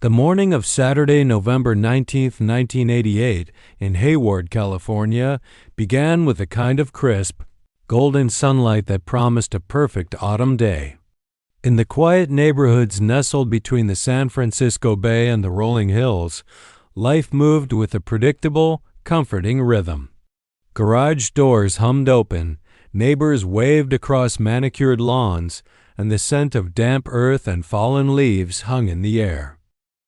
The morning of Saturday, November 19th, 1988, in Hayward, California, began with a kind of crisp, golden sunlight that promised a perfect autumn day. In the quiet neighborhoods nestled between the San Francisco Bay and the rolling hills, life moved with a predictable, comforting rhythm. Garage doors hummed open, neighbors waved across manicured lawns, and the scent of damp earth and fallen leaves hung in the air.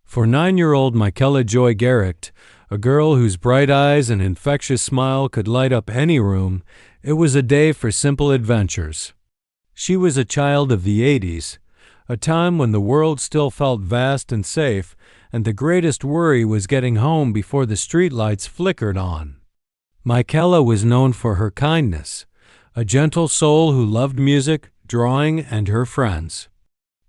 For 9-year-old Michaela Joy Garrick, a girl whose bright eyes and infectious smile could light up any room, it was a day for simple adventures. She was a child of the 80s, a time when the world still felt vast and safe, and the greatest worry was getting home before the streetlights flickered on. Michaela was known for her kindness, a gentle soul who loved music, drawing, and her friends.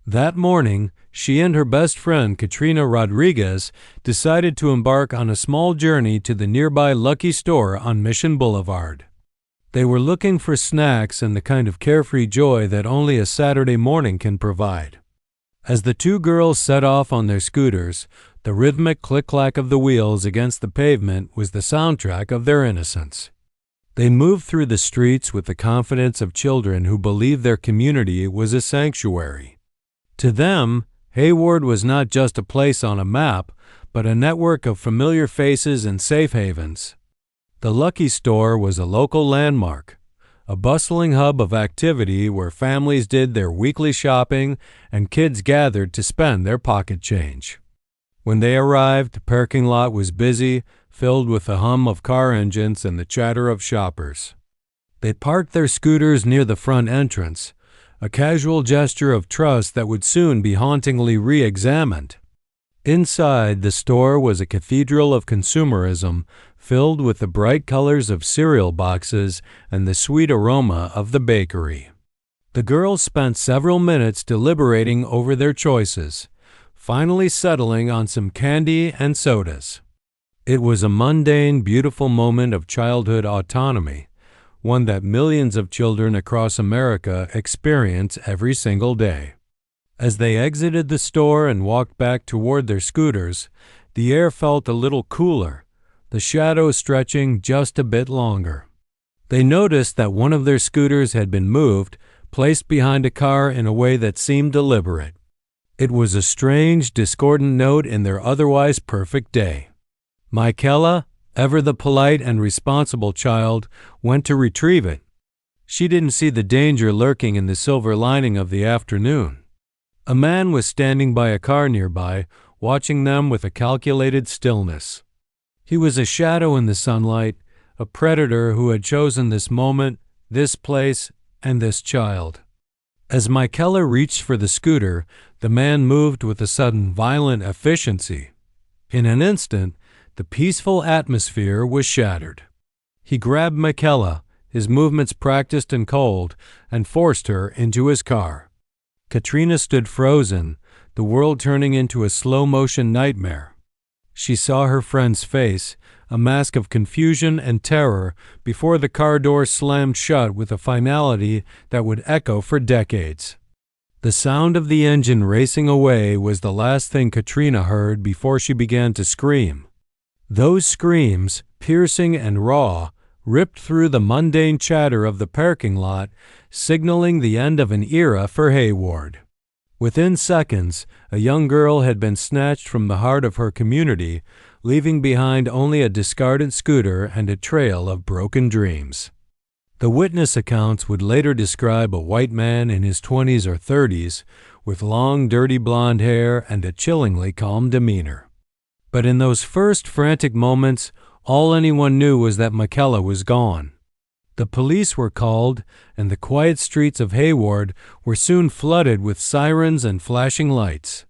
That morning, she and her best friend, Katrina Rodriguez, decided to embark on a small journey to the nearby Lucky Store on Mission Boulevard. They were looking for snacks and the kind of carefree joy that only a Saturday morning can provide. As the two girls set off on their scooters, the rhythmic click-clack of the wheels against the pavement was the soundtrack of their innocence. They moved through the streets with the confidence of children who believed their community was a sanctuary. To them, Hayward was not just a place on a map, but a network of familiar faces and safe havens. The Lucky Store was a local landmark, a bustling hub of activity where families did their weekly shopping and kids gathered to spend their pocket change. When they arrived, the parking lot was busy, filled with the hum of car engines and the chatter of shoppers. They parked their scooters near the front entrance, a casual gesture of trust that would soon be hauntingly re-examined. Inside, the store was a cathedral of consumerism, filled with the bright colors of cereal boxes and the sweet aroma of the bakery. The girls spent several minutes deliberating over their choices, finally settling on some candy and sodas. It was a mundane, beautiful moment of childhood autonomy, one that millions of children across America experience every single day. As they exited the store and walked back toward their scooters, the air felt a little cooler, the shadows stretching just a bit longer. They noticed that one of their scooters had been moved, placed behind a car in a way that seemed deliberate. It was a strange, discordant note in their otherwise perfect day. Michaela, ever the polite and responsible child, went to retrieve it. She didn't see the danger lurking in the silver lining of the afternoon. A man was standing by a car nearby, watching them with a calculated stillness. He was a shadow in the sunlight, a predator who had chosen this moment, this place, and this child. As Michaela reached for the scooter, the man moved with a sudden violent efficiency. In an instant, the peaceful atmosphere was shattered. He grabbed Michaela, his movements practiced and cold, and forced her into his car. Katrina stood frozen, the world turning into a slow-motion nightmare. She saw her friend's face, a mask of confusion and terror, before the car door slammed shut with a finality that would echo for decades. The sound of the engine racing away was the last thing Katrina heard before she began to scream. Those screams, piercing and raw, ripped through the mundane chatter of the parking lot, signaling the end of an era for Hayward. Within seconds, a young girl had been snatched from the heart of her community, leaving behind only a discarded scooter and a trail of broken dreams. The witness accounts would later describe a white man in his 20s or 30s, with long, dirty blonde hair and a chillingly calm demeanor. But in those first frantic moments, all anyone knew was that Michaela was gone. The police were called, and the quiet streets of Hayward were soon flooded with sirens and flashing lights.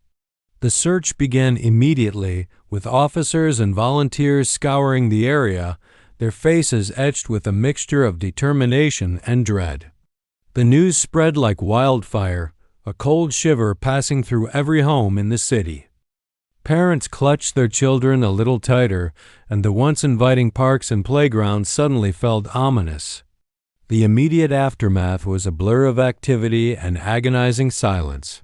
The search began immediately, with officers and volunteers scouring the area, their faces etched with a mixture of determination and dread. The news spread like wildfire, a cold shiver passing through every home in the city. Parents clutched their children a little tighter, and the once inviting parks and playgrounds suddenly felt ominous. The immediate aftermath was a blur of activity and agonizing silence.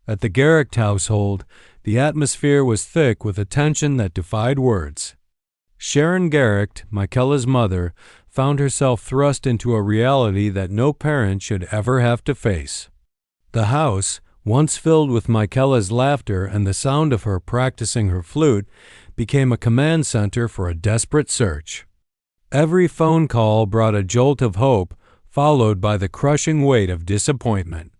At the Garrick household, the atmosphere was thick with a tension that defied words. Sharon Garrick, Michaela's mother, found herself thrust into a reality that no parent should ever have to face. The house, once filled with Michaela's laughter and the sound of her practicing her flute, became a command center for a desperate search. Every phone call brought a jolt of hope, followed by the crushing weight of disappointment.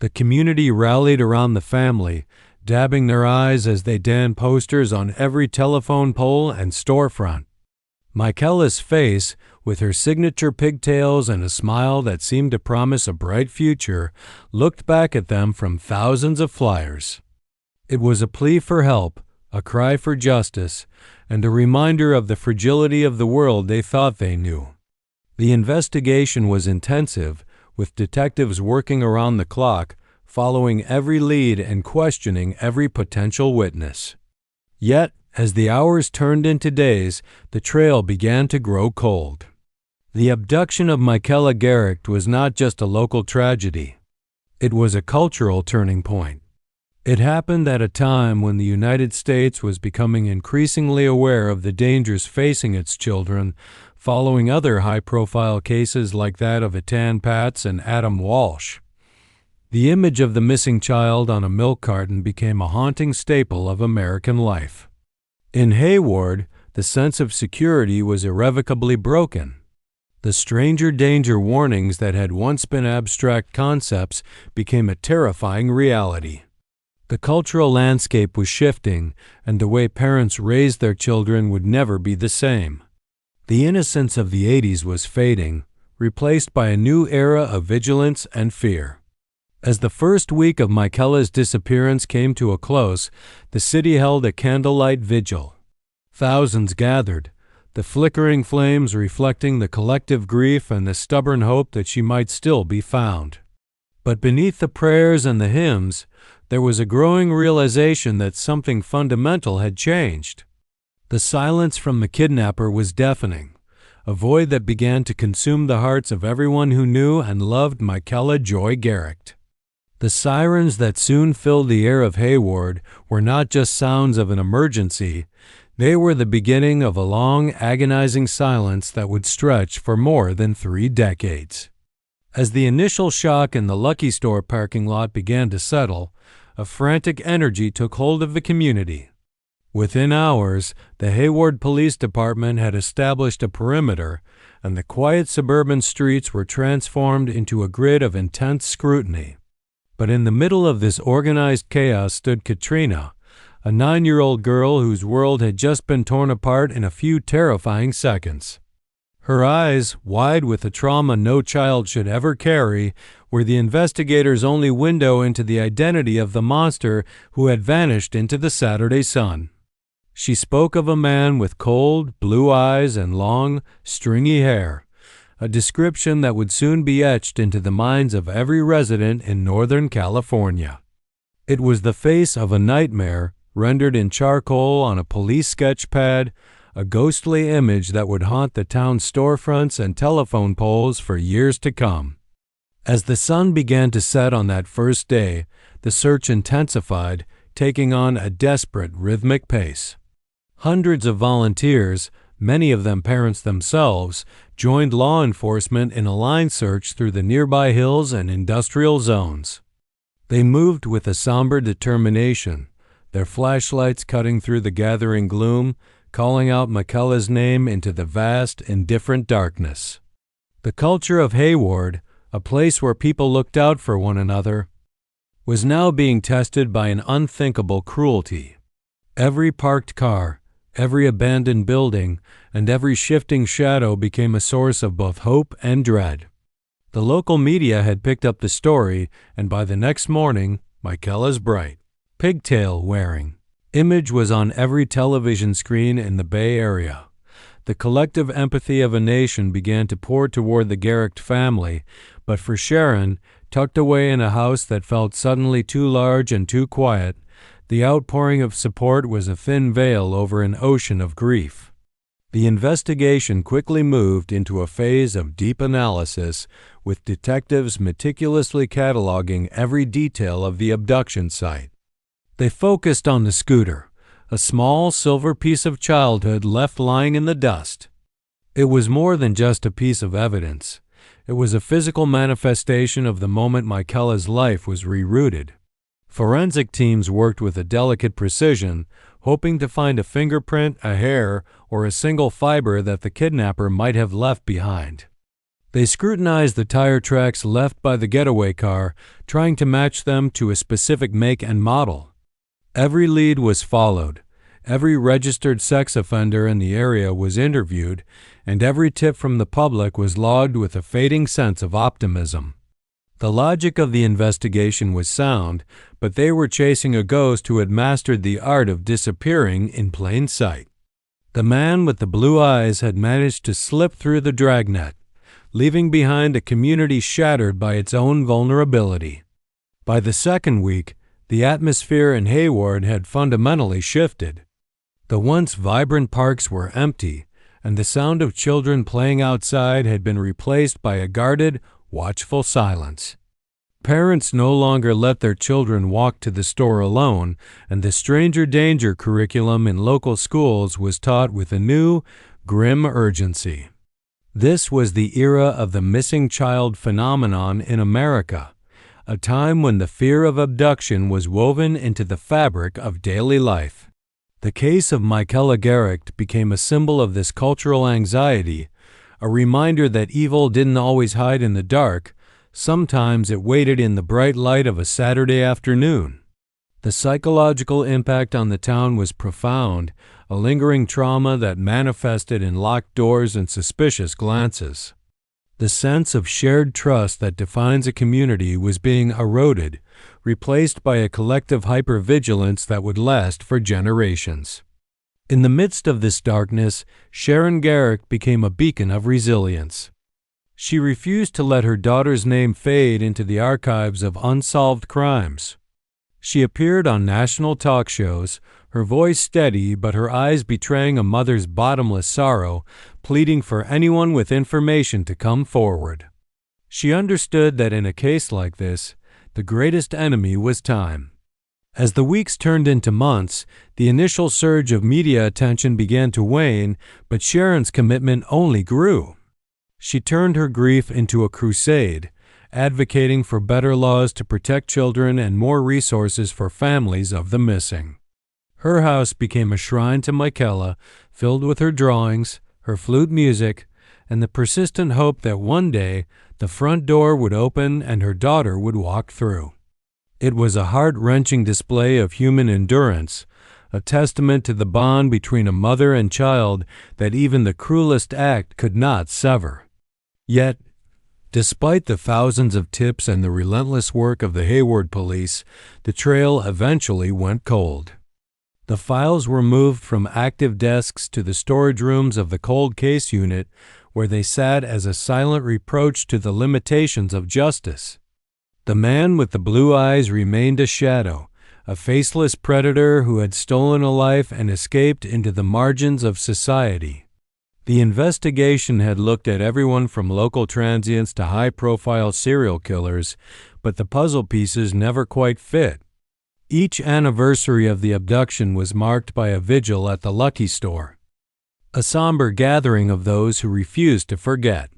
The community rallied around the family, dabbing their eyes as they danned posters on every telephone pole and storefront. Michaela's face, with her signature pigtails and a smile that seemed to promise a bright future, looked back at them from thousands of flyers. It was a plea for help, a cry for justice, and a reminder of the fragility of the world they thought they knew. The investigation was intensive, with detectives working around the clock, following every lead and questioning every potential witness. Yet, as the hours turned into days, the trail began to grow cold. The abduction of Michaela Garrick was not just a local tragedy. It was a cultural turning point. It happened at a time when the United States was becoming increasingly aware of the dangers facing its children, following other high-profile cases like that of Etan Patz and Adam Walsh. The image of the missing child on a milk carton became a haunting staple of American life. In Hayward, the sense of security was irrevocably broken. The stranger danger warnings that had once been abstract concepts became a terrifying reality. The cultural landscape was shifting, and the way parents raised their children would never be the same. The innocence of the 80s was fading, replaced by a new era of vigilance and fear. As the first week of Michaela's disappearance came to a close, the city held a candlelight vigil. Thousands gathered, the flickering flames reflecting the collective grief and the stubborn hope that she might still be found. But beneath the prayers and the hymns, there was a growing realization that something fundamental had changed. The silence from the kidnapper was deafening, a void that began to consume the hearts of everyone who knew and loved Michaela Joy Garrick. The sirens that soon filled the air of Hayward were not just sounds of an emergency, they were the beginning of a long, agonizing silence that would stretch for more than 3 decades. As the initial shock in the Lucky Store parking lot began to settle, a frantic energy took hold of the community. Within hours, the Hayward Police Department had established a perimeter, and the quiet suburban streets were transformed into a grid of intense scrutiny. But in the middle of this organized chaos stood Katrina, a 9-year-old girl whose world had just been torn apart in a few terrifying seconds. Her eyes, wide with a trauma no child should ever carry, were the investigators' only window into the identity of the monster who had vanished into the Saturday sun. She spoke of a man with cold, blue eyes and long, stringy hair, a description that would soon be etched into the minds of every resident in Northern California. It was the face of a nightmare, rendered in charcoal on a police sketch pad, a ghostly image that would haunt the town's storefronts and telephone poles for years to come. As the sun began to set on that first day, the search intensified, taking on a desperate, rhythmic pace. Hundreds of volunteers, many of them parents themselves, joined law enforcement in a line search through the nearby hills and industrial zones. They moved with a somber determination, their flashlights cutting through the gathering gloom, calling out Michaela's name into the vast, indifferent darkness. The culture of Hayward, a place where people looked out for one another, was now being tested by an unthinkable cruelty. Every parked car, every abandoned building, and every shifting shadow became a source of both hope and dread. The local media had picked up the story, and by the next morning, Michaela's bright, pigtail-wearing image was on every television screen in the Bay Area. The collective empathy of a nation began to pour toward the Garrick family, but for Sharon, tucked away in a house that felt suddenly too large and too quiet, the outpouring of support was a thin veil over an ocean of grief. The investigation quickly moved into a phase of deep analysis, with detectives meticulously cataloging every detail of the abduction site. They focused on the scooter, a small silver piece of childhood left lying in the dust. It was more than just a piece of evidence. It was a physical manifestation of the moment Michaela's life was rerouted. Forensic teams worked with a delicate precision, hoping to find a fingerprint, a hair, or a single fiber that the kidnapper might have left behind. They scrutinized the tire tracks left by the getaway car, trying to match them to a specific make and model. Every lead was followed. Every registered sex offender in the area was interviewed, and every tip from the public was logged with a fading sense of optimism. The logic of the investigation was sound, but they were chasing a ghost who had mastered the art of disappearing in plain sight. The man with the blue eyes had managed to slip through the dragnet, leaving behind a community shattered by its own vulnerability. By the second week, the atmosphere in Hayward had fundamentally shifted. The once vibrant parks were empty, and the sound of children playing outside had been replaced by a guarded, watchful silence. Parents no longer let their children walk to the store alone, and the stranger danger curriculum in local schools was taught with a new, grim urgency. This was the era of the missing child phenomenon in America, a time when the fear of abduction was woven into the fabric of daily life. The case of Michaela Garrick became a symbol of this cultural anxiety, a reminder that evil didn't always hide in the dark. Sometimes it waited in the bright light of a Saturday afternoon. The psychological impact on the town was profound, a lingering trauma that manifested in locked doors and suspicious glances. The sense of shared trust that defines a community was being eroded, replaced by a collective hypervigilance that would last for generations. In the midst of this darkness, Sharon Garrick became a beacon of resilience. She refused to let her daughter's name fade into the archives of unsolved crimes. She appeared on national talk shows, her voice steady but her eyes betraying a mother's bottomless sorrow, pleading for anyone with information to come forward. She understood that in a case like this, the greatest enemy was time. As the weeks turned into months, the initial surge of media attention began to wane, but Sharon's commitment only grew. She turned her grief into a crusade, advocating for better laws to protect children and more resources for families of the missing. Her house became a shrine to Michaela, filled with her drawings, her flute music, and the persistent hope that one day the front door would open and her daughter would walk through. It was a heart-wrenching display of human endurance, a testament to the bond between a mother and child that even the cruelest act could not sever. Yet, despite the thousands of tips and the relentless work of the Hayward police, the trail eventually went cold. The files were moved from active desks to the storage rooms of the cold case unit, where they sat as a silent reproach to the limitations of justice. The man with the blue eyes remained a shadow, a faceless predator who had stolen a life and escaped into the margins of society. The investigation had looked at everyone from local transients to high-profile serial killers, but the puzzle pieces never quite fit. Each anniversary of the abduction was marked by a vigil at the Lucky Store, a somber gathering of those who refused to forget.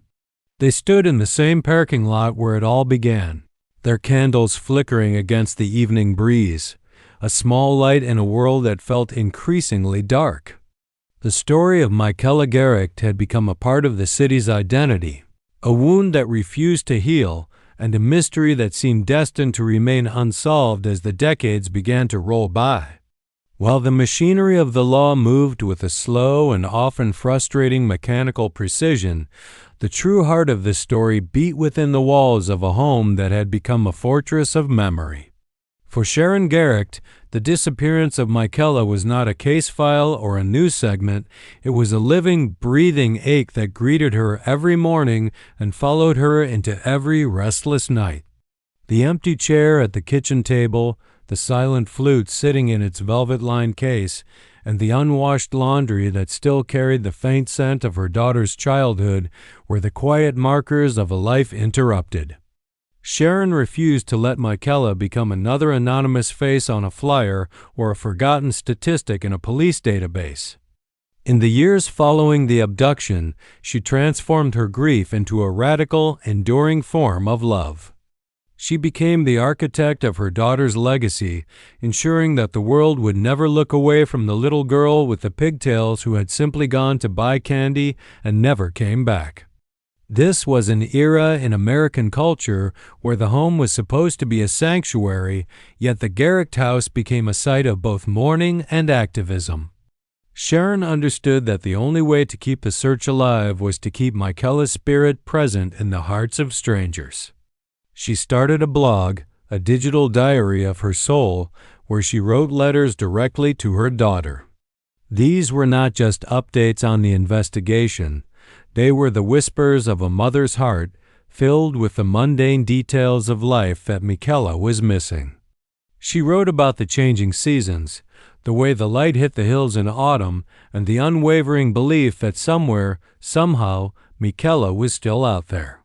They stood in the same parking lot where it all began, their candles flickering against the evening breeze, a small light in a world that felt increasingly dark. The story of Michaela Garrick had become a part of the city's identity, a wound that refused to heal, and a mystery that seemed destined to remain unsolved as the decades began to roll by. While the machinery of the law moved with a slow and often frustrating mechanical precision, the true heart of this story beat within the walls of a home that had become a fortress of memory. For Sharon Garrick, the disappearance of Michaela was not a case file or a news segment. It was a living, breathing ache that greeted her every morning and followed her into every restless night. The empty chair at the kitchen table, the silent flute sitting in its velvet-lined case, and the unwashed laundry that still carried the faint scent of her daughter's childhood were the quiet markers of a life interrupted. Sharon refused to let Michaela become another anonymous face on a flyer or a forgotten statistic in a police database. In the years following the abduction, she transformed her grief into a radical, enduring form of love. She became the architect of her daughter's legacy, ensuring that the world would never look away from the little girl with the pigtails who had simply gone to buy candy and never came back. This was an era in American culture where the home was supposed to be a sanctuary, yet the Garrick house became a site of both mourning and activism. Sharon understood that the only way to keep the search alive was to keep Michaela's spirit present in the hearts of strangers. She started a blog, a digital diary of her soul, where she wrote letters directly to her daughter. These were not just updates on the investigation. They were the whispers of a mother's heart, filled with the mundane details of life that Michaela was missing. She wrote about the changing seasons, the way the light hit the hills in autumn, and the unwavering belief that somewhere, somehow, Michaela was still out there.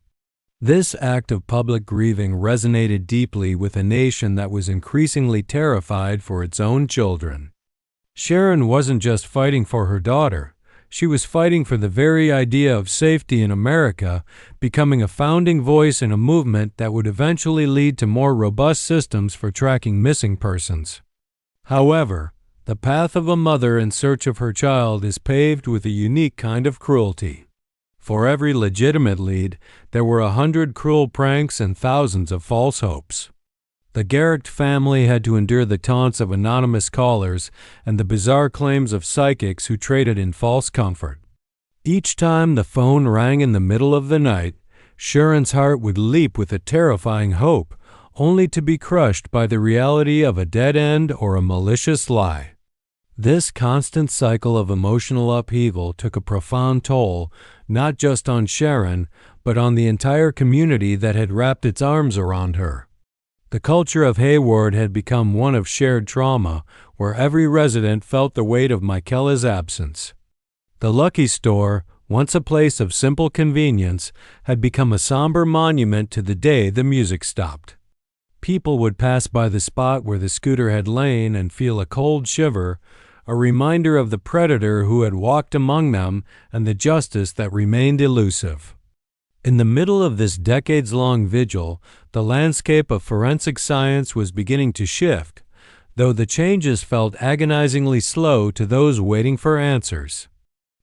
This act of public grieving resonated deeply with a nation that was increasingly terrified for its own children. Sharon wasn't just fighting for her daughter. She was fighting for the very idea of safety in America, becoming a founding voice in a movement that would eventually lead to more robust systems for tracking missing persons. However, the path of a mother in search of her child is paved with a unique kind of cruelty. For every legitimate lead, there were 100 cruel pranks and thousands of false hopes. The Garrick family had to endure the taunts of anonymous callers and the bizarre claims of psychics who traded in false comfort. Each time the phone rang in the middle of the night, Sharon's heart would leap with a terrifying hope, only to be crushed by the reality of a dead end or a malicious lie. This constant cycle of emotional upheaval took a profound toll, not just on Sharon, but on the entire community that had wrapped its arms around her. The culture of Hayward had become one of shared trauma, where every resident felt the weight of Michaela's absence. The Lucky Store, once a place of simple convenience, had become a somber monument to the day the music stopped. People would pass by the spot where the scooter had lain and feel a cold shiver, a reminder of the predator who had walked among them and the justice that remained elusive. In the middle of this decades-long vigil, the landscape of forensic science was beginning to shift, though the changes felt agonizingly slow to those waiting for answers.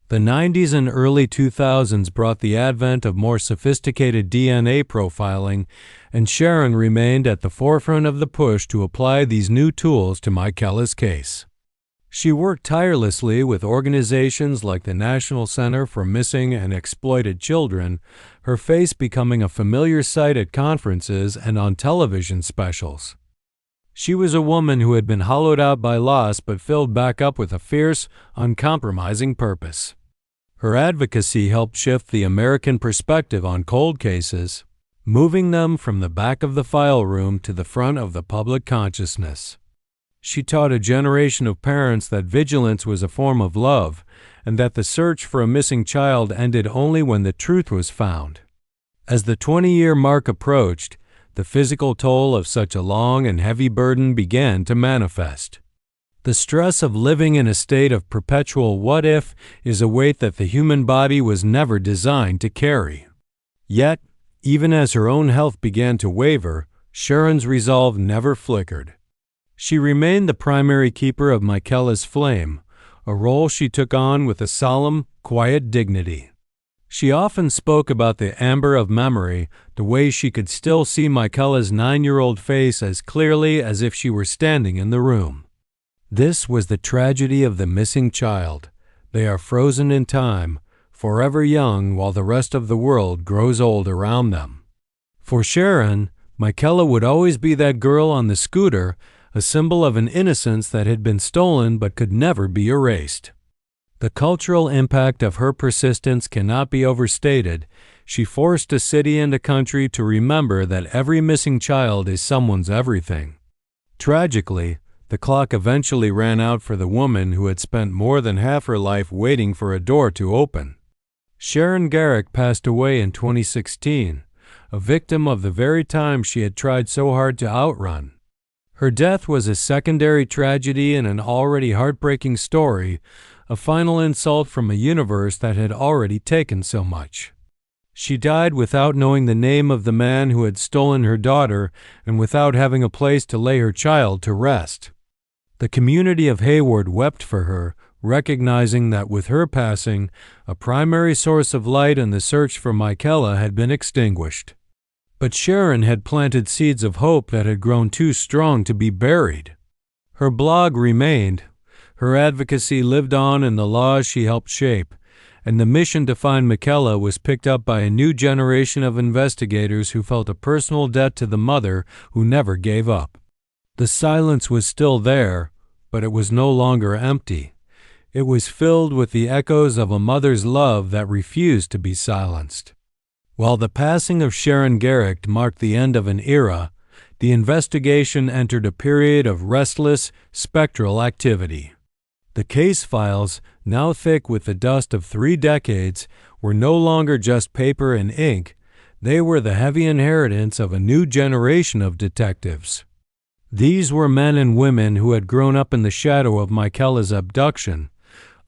The 90s and early 2000s brought the advent of more sophisticated DNA profiling, and Sharon remained at the forefront of the push to apply these new tools to Michaela's case. She worked tirelessly with organizations like the National Center for Missing and Exploited Children, her face becoming a familiar sight at conferences and on television specials. She was a woman who had been hollowed out by loss but filled back up with a fierce, uncompromising purpose. Her advocacy helped shift the American perspective on cold cases, moving them from the back of the file room to the front of the public consciousness. She taught a generation of parents that vigilance was a form of love, and that the search for a missing child ended only when the truth was found. As the 20-year mark approached, the physical toll of such a long and heavy burden began to manifest. The stress of living in a state of perpetual what-if is a weight that the human body was never designed to carry. Yet, even as her own health began to waver, Sharon's resolve never flickered. She remained the primary keeper of Michaela's flame, a role she took on with a solemn, quiet dignity. She often spoke about the amber of memory, the way she could still see Michaela's 9-year-old face as clearly as if she were standing in the room. This was the tragedy of the missing child. They are frozen in time, forever young while the rest of the world grows old around them. For Sharon, Michaela would always be that girl on the scooter, a symbol of an innocence that had been stolen but could never be erased. The cultural impact of her persistence cannot be overstated. She forced a city and a country to remember that every missing child is someone's everything. Tragically, the clock eventually ran out for the woman who had spent more than half her life waiting for a door to open. Sharon Garrick passed away in 2016, a victim of the very time she had tried so hard to outrun. Her death was a secondary tragedy in an already heartbreaking story, a final insult from a universe that had already taken so much. She died without knowing the name of the man who had stolen her daughter and without having a place to lay her child to rest. The community of Hayward wept for her, recognizing that with her passing, a primary source of light in the search for Michaela had been extinguished. But Sharon had planted seeds of hope that had grown too strong to be buried. Her blog remained, her advocacy lived on in the laws she helped shape, and the mission to find Michaela was picked up by a new generation of investigators who felt a personal debt to the mother who never gave up. The silence was still there, but it was no longer empty. It was filled with the echoes of a mother's love that refused to be silenced. While the passing of Sharon Garrick marked the end of an era, the investigation entered a period of restless, spectral activity. The case files, now thick with the dust of 3 decades, were no longer just paper and ink. They were the heavy inheritance of a new generation of detectives. These were men and women who had grown up in the shadow of Michaela's abduction,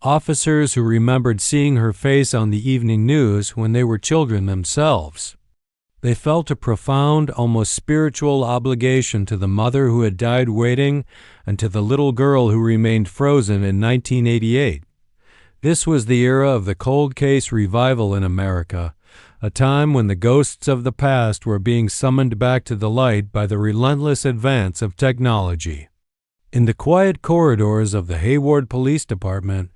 officers who remembered seeing her face on the evening news when they were children themselves. They felt a profound, almost spiritual obligation to the mother who had died waiting and to the little girl who remained frozen in 1988. This was the era of the cold case revival in America, a time when the ghosts of the past were being summoned back to the light by the relentless advance of technology. In the quiet corridors of the Hayward Police Department,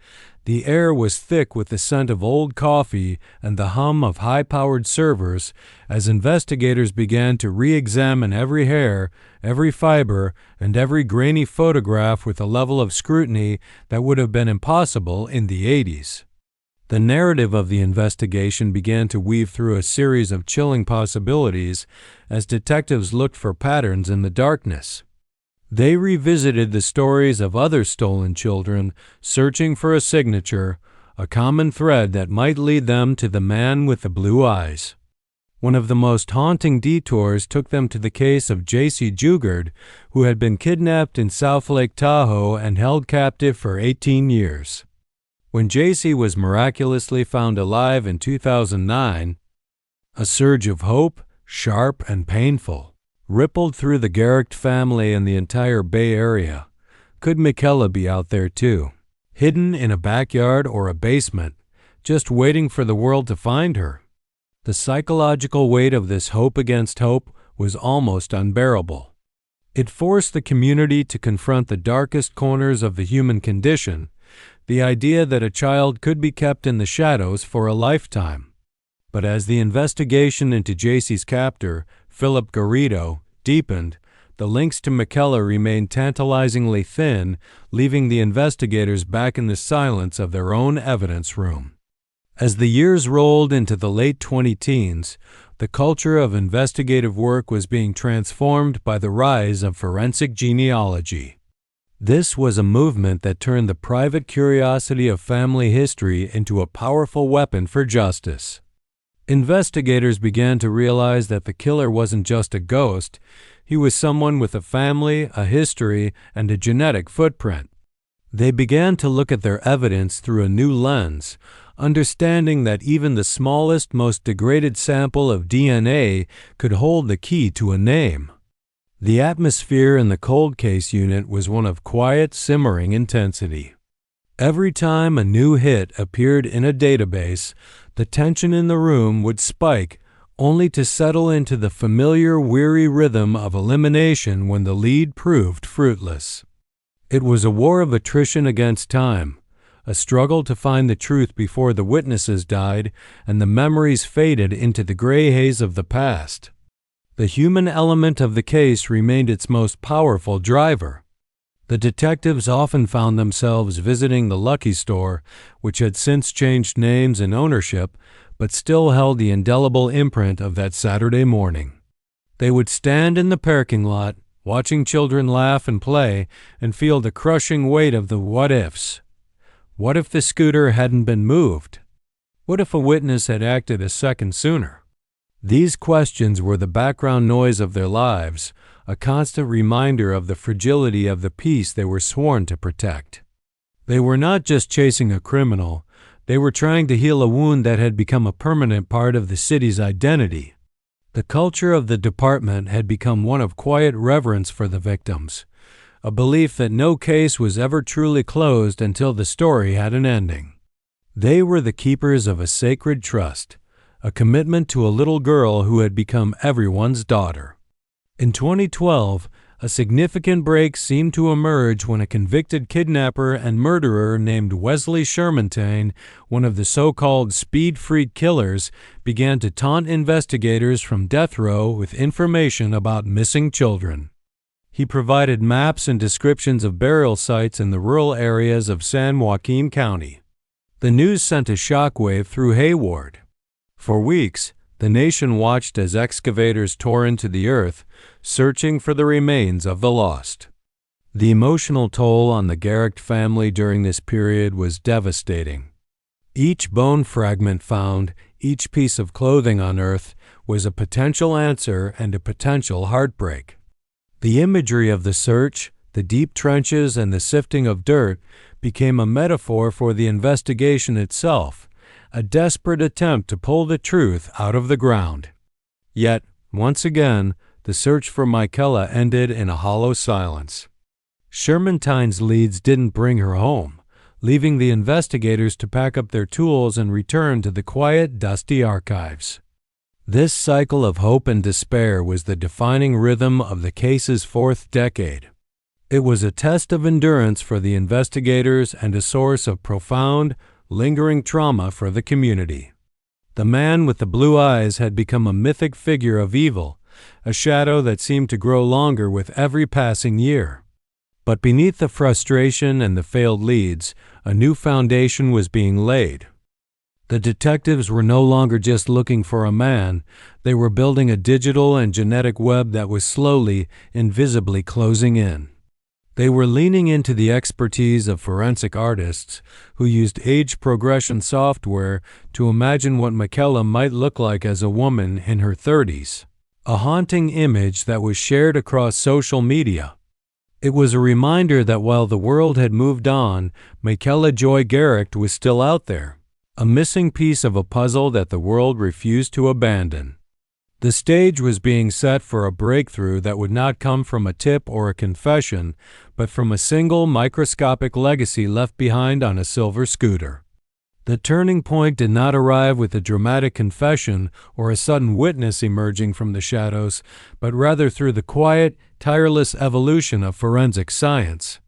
the air was thick with the scent of old coffee and the hum of high-powered servers as investigators began to re-examine every hair, every fiber, and every grainy photograph with a level of scrutiny that would have been impossible in the 80s. The narrative of the investigation began to weave through a series of chilling possibilities as detectives looked for patterns in the darkness. They revisited the stories of other stolen children, searching for a signature, a common thread that might lead them to the man with the blue eyes. One of the most haunting detours took them to the case of J.C. Jugard, who had been kidnapped in South Lake Tahoe and held captive for 18 years. When J.C. was miraculously found alive in 2009, a surge of hope, sharp and painful, rippled through the Garrick family and the entire Bay Area. Could Michaela be out there too, hidden in a backyard or a basement, just waiting for the world to find her? The psychological weight of this hope against hope was almost unbearable. It forced the community to confront the darkest corners of the human condition, the idea that a child could be kept in the shadows for a lifetime. But as the investigation into J.C.'s captor, Philip Garrido, deepened, the links to Michaela remained tantalizingly thin, leaving the investigators back in the silence of their own evidence room. As the years rolled into the late 20-teens, the culture of investigative work was being transformed by the rise of forensic genealogy. This was a movement that turned the private curiosity of family history into a powerful weapon for justice. Investigators began to realize that the killer wasn't just a ghost, he was someone with a family, a history, and a genetic footprint. They began to look at their evidence through a new lens, understanding that even the smallest, most degraded sample of DNA could hold the key to a name. The atmosphere in the cold case unit was one of quiet, simmering intensity. Every time a new hit appeared in a database, the tension in the room would spike, only to settle into the familiar, weary rhythm of elimination when the lead proved fruitless. It was a war of attrition against time, a struggle to find the truth before the witnesses died and the memories faded into the gray haze of the past. The human element of the case remained its most powerful driver. The detectives often found themselves visiting the Lucky Store, which had since changed names and ownership, but still held the indelible imprint of that Saturday morning. They would stand in the parking lot, watching children laugh and play, and feel the crushing weight of the what-ifs. What if the scooter hadn't been moved? What if a witness had acted a second sooner? These questions were the background noise of their lives, a constant reminder of the fragility of the peace they were sworn to protect. They were not just chasing a criminal, they were trying to heal a wound that had become a permanent part of the city's identity. The culture of the department had become one of quiet reverence for the victims, a belief that no case was ever truly closed until the story had an ending. They were the keepers of a sacred trust, a commitment to a little girl who had become everyone's daughter. In 2012, a significant break seemed to emerge when a convicted kidnapper and murderer named Wesley Shermantain, one of the so-called speed freak killers, began to taunt investigators from death row with information about missing children. He provided maps and descriptions of burial sites in the rural areas of San Joaquin County. The news sent a shockwave through Hayward. For weeks, the nation watched as excavators tore into the earth, searching for the remains of the lost. The emotional toll on the Garrick family during this period was devastating. Each bone fragment found, each piece of clothing unearthed, was a potential answer and a potential heartbreak. The imagery of the search, the deep trenches and the sifting of dirt, became a metaphor for the investigation itself, a desperate attempt to pull the truth out of the ground. Yet, once again, the search for Michaela ended in a hollow silence. Shermantain's leads didn't bring her home, leaving the investigators to pack up their tools and return to the quiet, dusty archives. This cycle of hope and despair was the defining rhythm of the case's fourth decade. It was a test of endurance for the investigators and a source of profound, lingering trauma for the community. The man with the blue eyes had become a mythic figure of evil, a shadow that seemed to grow longer with every passing year. But beneath the frustration and the failed leads, a new foundation was being laid. The detectives were no longer just looking for a man, they were building a digital and genetic web that was slowly, invisibly closing in. They were leaning into the expertise of forensic artists who used age progression software to imagine what Michaela might look like as a woman in her 30s, a haunting image that was shared across social media. It was a reminder that while the world had moved on, Michaela Joy Garrick was still out there, a missing piece of a puzzle that the world refused to abandon. The stage was being set for a breakthrough that would not come from a tip or a confession, but from a single microscopic legacy left behind on a silver scooter. The turning point did not arrive with a dramatic confession or a sudden witness emerging from the shadows, but rather through the quiet, tireless evolution of forensic science.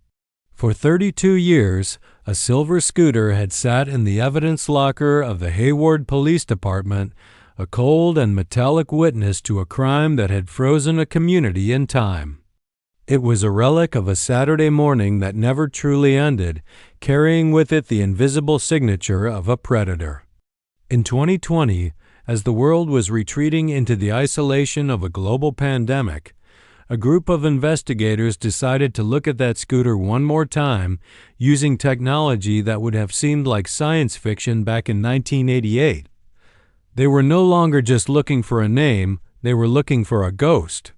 For 32 years, a silver scooter had sat in the evidence locker of the Hayward Police Department, a cold and metallic witness to a crime that had frozen a community in time. It was a relic of a Saturday morning that never truly ended, carrying with it the invisible signature of a predator. In 2020, as the world was retreating into the isolation of a global pandemic, a group of investigators decided to look at that scooter one more time using technology that would have seemed like science fiction back in 1988. They were no longer just looking for a name, they were looking for a ghost.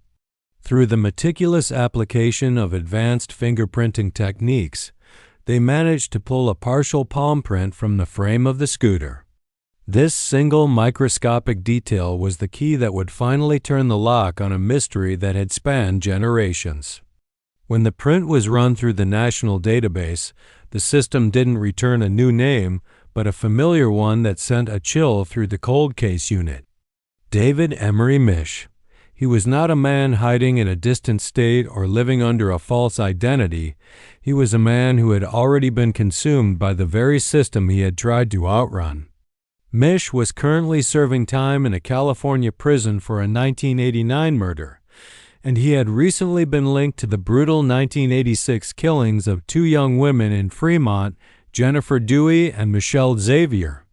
Through the meticulous application of advanced fingerprinting techniques, they managed to pull a partial palm print from the frame of the scooter. This single microscopic detail was the key that would finally turn the lock on a mystery that had spanned generations. When the print was run through the national database, the system didn't return a new name, but a familiar one that sent a chill through the cold case unit. David Emery Mish. He was not a man hiding in a distant state or living under a false identity. He was a man who had already been consumed by the very system he had tried to outrun. Mish was currently serving time in a California prison for a 1989 murder, and he had recently been linked to the brutal 1986 killings of two young women in Fremont, Jennifer Dewey and Michelle Xavier.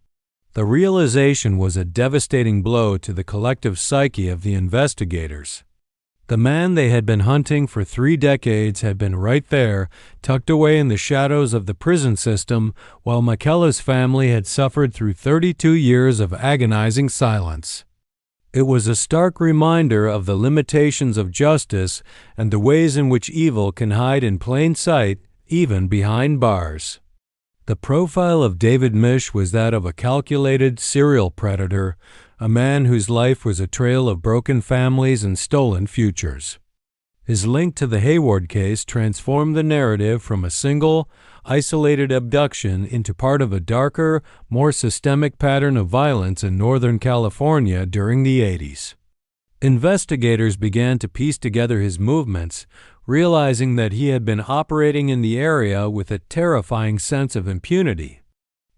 The realization was a devastating blow to the collective psyche of the investigators. The man they had been hunting for 3 decades had been right there, tucked away in the shadows of the prison system, while Michaela's family had suffered through 32 years of agonizing silence. It was a stark reminder of the limitations of justice and the ways in which evil can hide in plain sight, even behind bars. The profile of David Misch was that of a calculated serial predator, a man whose life was a trail of broken families and stolen futures. His link to the Hayward case transformed the narrative from a single, isolated abduction into part of a darker, more systemic pattern of violence in Northern California during the 80s. Investigators began to piece together his movements, realizing that he had been operating in the area with a terrifying sense of impunity.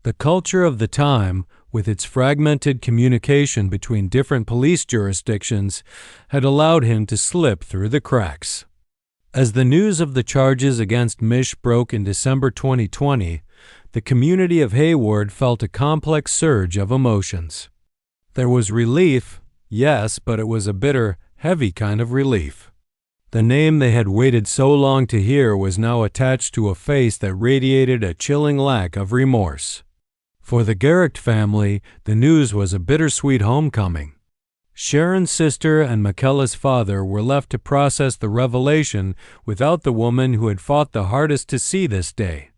The culture of the time, with its fragmented communication between different police jurisdictions, had allowed him to slip through the cracks. As the news of the charges against Misch broke in December 2020, the community of Hayward felt a complex surge of emotions. There was relief, yes, but it was a bitter, heavy kind of relief. The name they had waited so long to hear was now attached to a face that radiated a chilling lack of remorse. For the Garrick family, the news was a bittersweet homecoming. Sharon's sister and Michaela's father were left to process the revelation without the woman who had fought the hardest to see this day.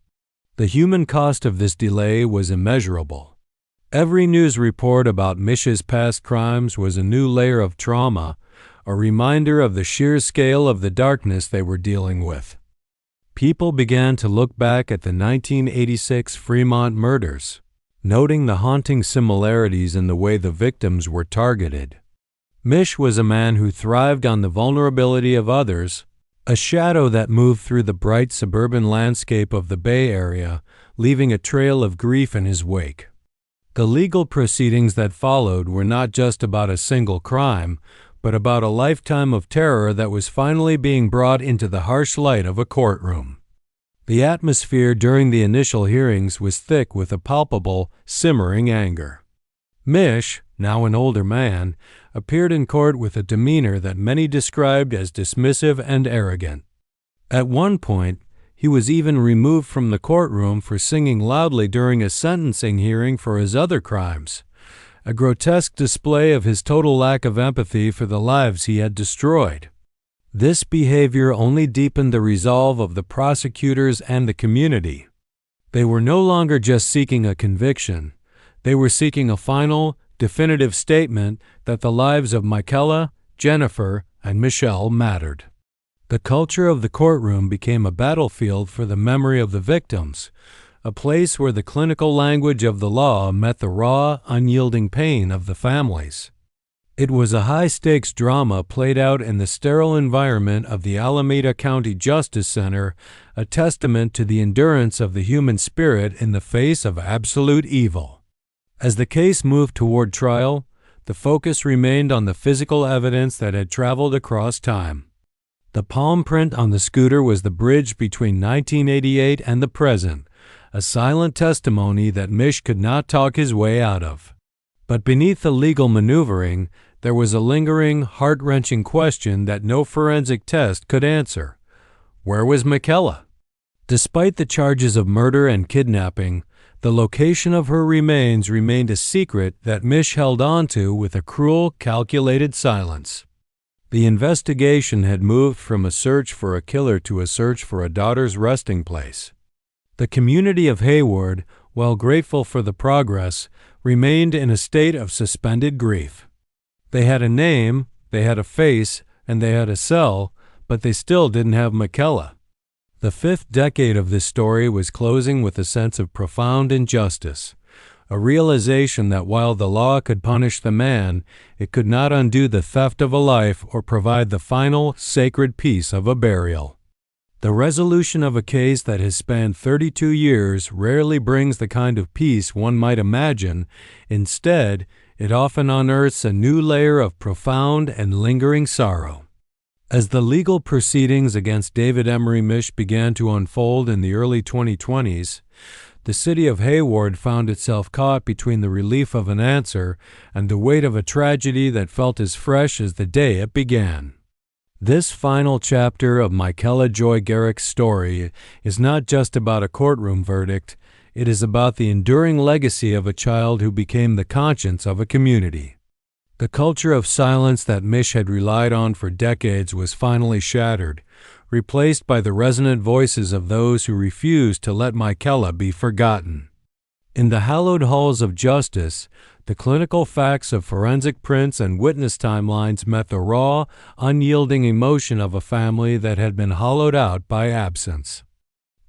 The human cost of this delay was immeasurable. Every news report about Misch's past crimes was a new layer of trauma, a reminder of the sheer scale of the darkness they were dealing with. People began to look back at the 1986 Fremont murders, noting the haunting similarities in the way the victims were targeted. Misch was a man who thrived on the vulnerability of others, a shadow that moved through the bright suburban landscape of the Bay Area, leaving a trail of grief in his wake. The legal proceedings that followed were not just about a single crime, but about a lifetime of terror that was finally being brought into the harsh light of a courtroom. The atmosphere during the initial hearings was thick with a palpable, simmering anger. Misch, now an older man, appeared in court with a demeanor that many described as dismissive and arrogant. At one point, he was even removed from the courtroom for singing loudly during a sentencing hearing for his other crimes, a grotesque display of his total lack of empathy for the lives he had destroyed. This behavior only deepened the resolve of the prosecutors and the community. They were no longer just seeking a conviction. They were seeking a final, definitive statement that the lives of Michaela, Jennifer, and Michelle mattered. The culture of the courtroom became a battlefield for the memory of the victims, a place where the clinical language of the law met the raw, unyielding pain of the families. It was a high-stakes drama played out in the sterile environment of the Alameda County Justice Center, a testament to the endurance of the human spirit in the face of absolute evil. As the case moved toward trial, the focus remained on the physical evidence that had traveled across time. The palm print on the scooter was the bridge between 1988 and the present, a silent testimony that Misch could not talk his way out of. But beneath the legal maneuvering, there was a lingering, heart-wrenching question that no forensic test could answer. Where was Michaela? Despite the charges of murder and kidnapping, the location of her remains remained a secret that Misch held on to with a cruel, calculated silence. The investigation had moved from a search for a killer to a search for a daughter's resting place. The community of Hayward, while grateful for the progress, remained in a state of suspended grief. They had a name, they had a face, and they had a cell, but they still didn't have Michaela. The fifth decade of this story was closing with a sense of profound injustice, a realization that while the law could punish the man, it could not undo the theft of a life or provide the final, sacred peace of a burial. The resolution of a case that has spanned 32 years rarely brings the kind of peace one might imagine. Instead, it often unearths a new layer of profound and lingering sorrow. As the legal proceedings against David Emery Misch began to unfold in the early 2020s, the city of Hayward found itself caught between the relief of an answer and the weight of a tragedy that felt as fresh as the day it began. This final chapter of Michaela Joy Garrick's story is not just about a courtroom verdict, it is about the enduring legacy of a child who became the conscience of a community. The culture of silence that Mish had relied on for decades was finally shattered, replaced by the resonant voices of those who refused to let Michaela be forgotten. In the hallowed halls of justice, the clinical facts of forensic prints and witness timelines met the raw, unyielding emotion of a family that had been hollowed out by absence.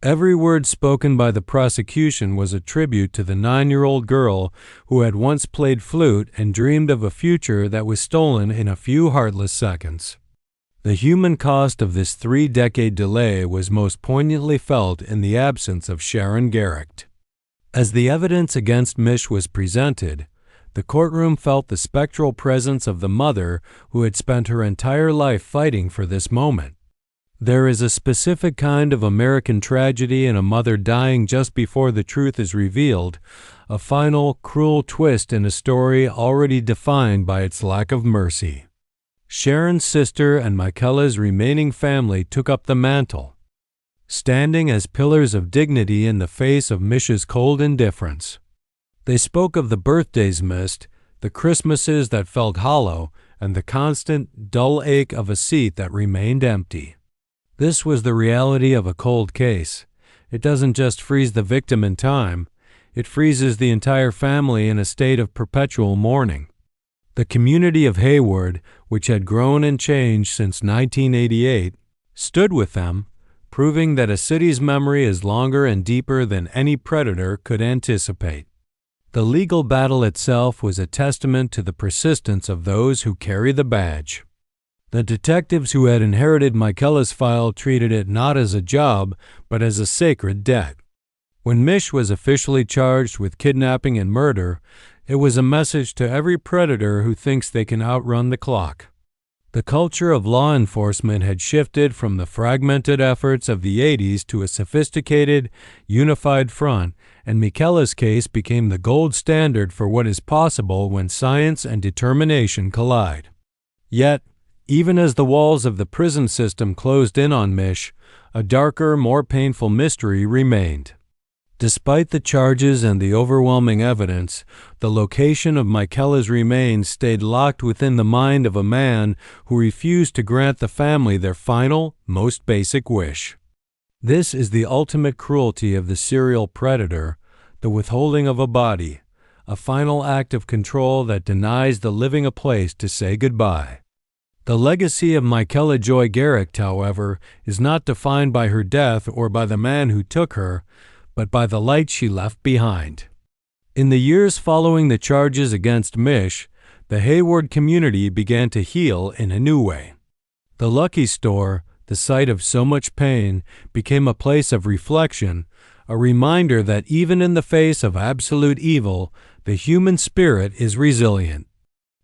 Every word spoken by the prosecution was a tribute to the 9-year-old girl who had once played flute and dreamed of a future that was stolen in a few heartless seconds. The human cost of this 3-decade delay was most poignantly felt in the absence of Sharon Garrick. As the evidence against Mish was presented, the courtroom felt the spectral presence of the mother who had spent her entire life fighting for this moment. There is a specific kind of American tragedy in a mother dying just before the truth is revealed, a final, cruel twist in a story already defined by its lack of mercy. Sharon's sister and Michaela's remaining family took up the mantle, standing as pillars of dignity in the face of Mish's cold indifference. They spoke of the birthdays missed, the Christmases that felt hollow, and the constant, dull ache of a seat that remained empty. This was the reality of a cold case. It doesn't just freeze the victim in time, it freezes the entire family in a state of perpetual mourning. The community of Hayward, which had grown and changed since 1988, stood with them, proving that a city's memory is longer and deeper than any predator could anticipate. The legal battle itself was a testament to the persistence of those who carry the badge. The detectives who had inherited Michaela's file treated it not as a job, but as a sacred debt. When Mish was officially charged with kidnapping and murder, it was a message to every predator who thinks they can outrun the clock. The culture of law enforcement had shifted from the fragmented efforts of the 80s to a sophisticated, unified front, and Michaela's case became the gold standard for what is possible when science and determination collide. Yet, even as the walls of the prison system closed in on Mish, a darker, more painful mystery remained. Despite the charges and the overwhelming evidence, the location of Michaela's remains stayed locked within the mind of a man who refused to grant the family their final, most basic wish. This is the ultimate cruelty of the serial predator, the withholding of a body, a final act of control that denies the living a place to say goodbye. The legacy of Michaela Joy Garrick, however, is not defined by her death or by the man who took her, but by the light she left behind. In the years following the charges against Mish, the Hayward community began to heal in a new way. The Lucky Store, the site of so much pain, became a place of reflection, a reminder that even in the face of absolute evil, the human spirit is resilient.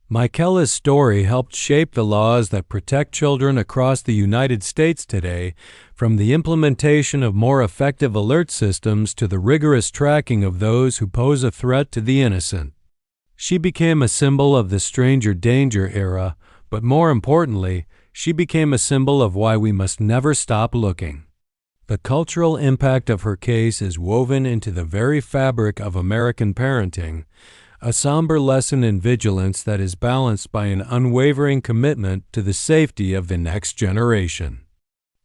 Michaela's story helped shape the laws that protect children across the United States today, from the implementation of more effective alert systems to the rigorous tracking of those who pose a threat to the innocent. She became a symbol of the stranger danger era, but more importantly, she became a symbol of why we must never stop looking. The cultural impact of her case is woven into the very fabric of American parenting, a somber lesson in vigilance that is balanced by an unwavering commitment to the safety of the next generation.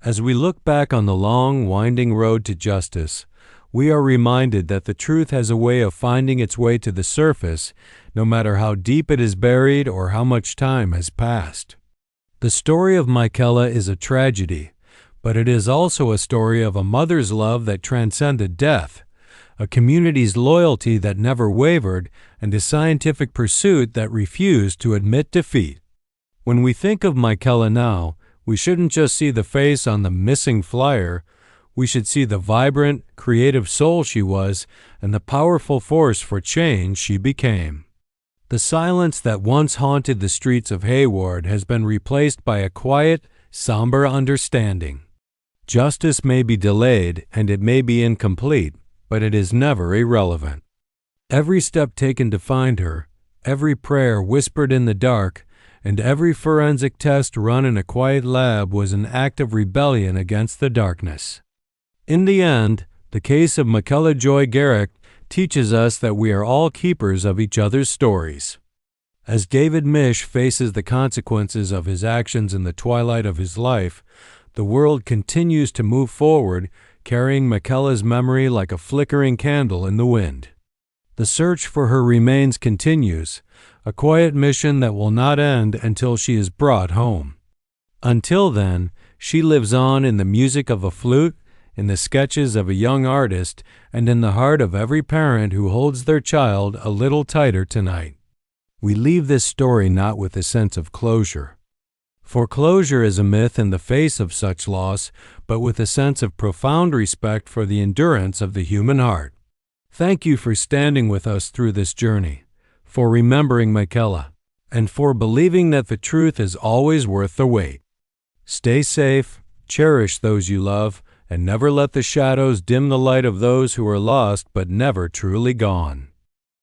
As we look back on the long, winding road to justice, we are reminded that the truth has a way of finding its way to the surface, no matter how deep it is buried or how much time has passed. The story of Michaela is a tragedy, but it is also a story of a mother's love that transcended death, a community's loyalty that never wavered, and a scientific pursuit that refused to admit defeat. When we think of Michaela now, we shouldn't just see the face on the missing flyer. We should see the vibrant, creative soul she was and the powerful force for change she became. The silence that once haunted the streets of Hayward has been replaced by a quiet, somber understanding. Justice may be delayed and it may be incomplete, but it is never irrelevant. Every step taken to find her, every prayer whispered in the dark, and every forensic test run in a quiet lab was an act of rebellion against the darkness. In the end, the case of Michaela Joy Garrick teaches us that we are all keepers of each other's stories. As David Mish faces the consequences of his actions in the twilight of his life, the world continues to move forward, carrying Michaela's memory like a flickering candle in the wind. The search for her remains continues, a quiet mission that will not end until she is brought home. Until then, she lives on in the music of a flute, in the sketches of a young artist, and in the heart of every parent who holds their child a little tighter tonight. We leave this story not with a sense of closure. For closure is a myth in the face of such loss, but with a sense of profound respect for the endurance of the human heart. Thank you for standing with us through this journey, for remembering Michaela, and for believing that the truth is always worth the wait. Stay safe, cherish those you love, and never let the shadows dim the light of those who are lost but never truly gone.